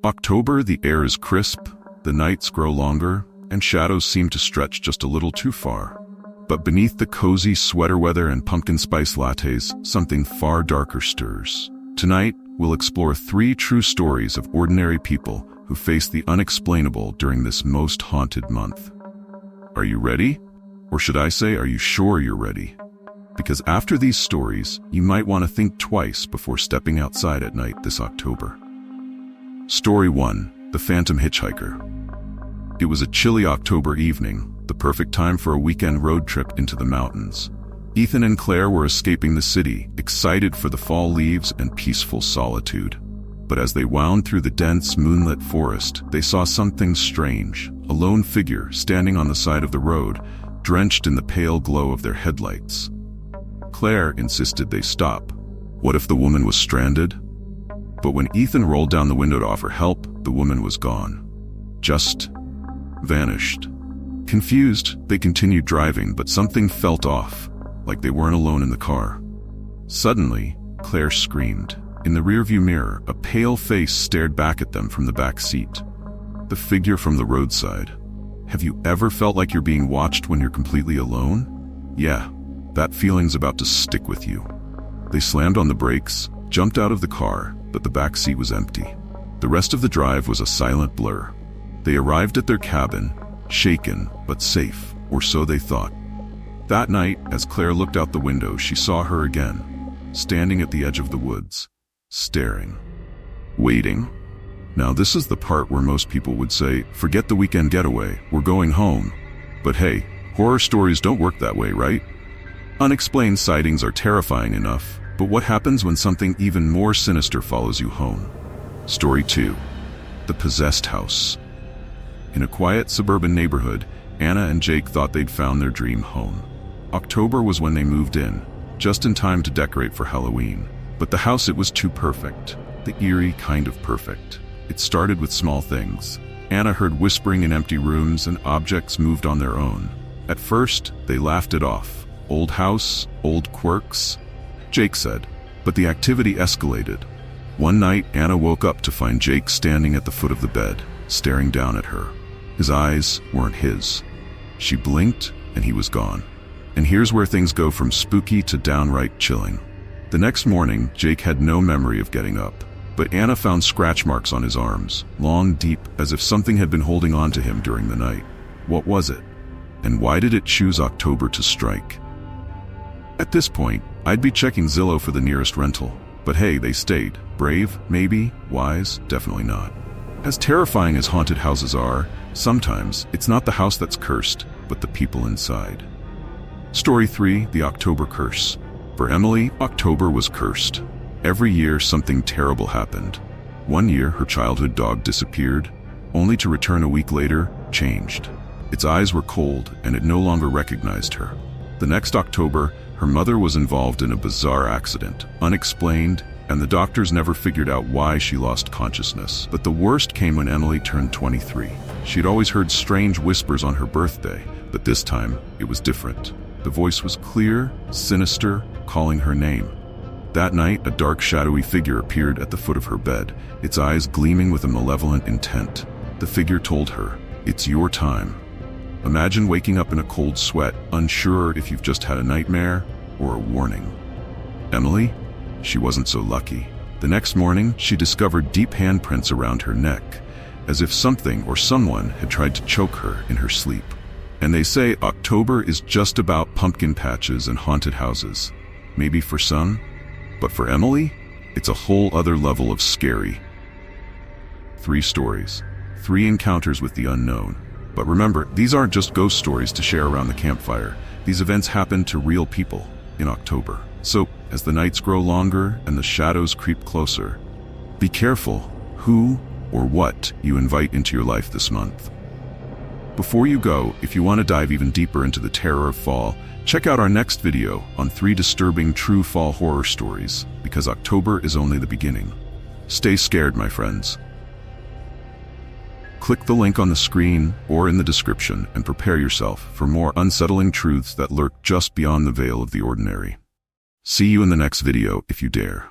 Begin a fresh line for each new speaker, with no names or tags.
October, the air is crisp, the nights grow longer, and shadows seem to stretch just a little too far. But beneath the cozy sweater weather and pumpkin spice lattes, something far darker stirs. Tonight, we'll explore 3 true stories of ordinary people who face the unexplainable during this most haunted month. Are you ready? Or should I say, are you sure you're ready? Because after these stories, you might want to think twice before stepping outside at night this October. Story 1. The Phantom Hitchhiker. It was a chilly October evening, the perfect time for a weekend road trip into the mountains. Ethan and Claire were escaping the city, excited for the fall leaves and peaceful solitude. But as they wound through the dense, moonlit forest, they saw something strange, a lone figure standing on the side of the road, drenched in the pale glow of their headlights. Claire insisted they stop. What if the woman was stranded? But when Ethan rolled down the window to offer help, the woman was gone. Just vanished. Confused, they continued driving, but something felt off, like they weren't alone in the car. Suddenly, Claire screamed. In the rearview mirror, a pale face stared back at them from the back seat. The figure from the roadside. Have you ever felt like you're being watched when you're completely alone? Yeah, that feeling's about to stick with you. They slammed on the brakes, jumped out of the car, but the back seat was empty. The rest of the drive was a silent blur. They arrived at their cabin, shaken but safe, or so they thought. That night, as Claire looked out the window, she saw her again, standing at the edge of the woods, staring, waiting. Now this is the part where most people would say, forget the weekend getaway, we're going home. But hey, horror stories don't work that way, right? Unexplained sightings are terrifying enough, but what happens when something even more sinister follows you home? Story 2. The Possessed House. In a quiet suburban neighborhood, Anna and Jake thought they'd found their dream home. October was when they moved in, just in time to decorate for Halloween. But the house, it was too perfect. The eerie kind of perfect. It started with small things. Anna heard whispering in empty rooms and objects moved on their own. At first, they laughed it off. Old house, old quirks, Jake said. But the activity escalated. One night, Anna woke up to find Jake standing at the foot of the bed, staring down at her. His eyes weren't his. She blinked, and he was gone. And here's where things go from spooky to downright chilling. The next morning, Jake had no memory of getting up. But Anna found scratch marks on his arms, long, deep, as if something had been holding on to him during the night. What was it? And why did it choose October to strike? At this point, I'd be checking Zillow for the nearest rental. But hey, they stayed. Brave, maybe. Wise, definitely not. As terrifying as haunted houses are, sometimes it's not the house that's cursed, but the people inside. Story 3. The October Curse. For Emily, October was cursed. Every year, something terrible happened. One year, her childhood dog disappeared, only to return a week later, changed. Its eyes were cold, and it no longer recognized her. The next October, her mother was involved in a bizarre accident, unexplained, and the doctors never figured out why she lost consciousness. But the worst came when Emily turned 23. She'd always heard strange whispers on her birthday, but this time, it was different. The voice was clear, sinister, calling her name. That night, a dark, shadowy figure appeared at the foot of her bed, its eyes gleaming with a malevolent intent. The figure told her, "It's your time." Imagine waking up in a cold sweat, unsure if you've just had a nightmare or a warning. Emily? She wasn't so lucky. The next morning, she discovered deep handprints around her neck, as if something or someone had tried to choke her in her sleep. And they say October is just about pumpkin patches and haunted houses. Maybe for some, but for Emily, it's a whole other level of scary. 3 stories, 3 encounters with the unknown. But remember, these aren't just ghost stories to share around the campfire. These events happen to real people in October. So, as the nights grow longer and the shadows creep closer, be careful who or what you invite into your life this month. Before you go, if you want to dive even deeper into the terror of fall, check out our next video on 3 disturbing true fall horror stories, because October is only the beginning. Stay scared, my friends. Click the link on the screen or in the description and prepare yourself for more unsettling truths that lurk just beyond the veil of the ordinary. See you in the next video if you dare.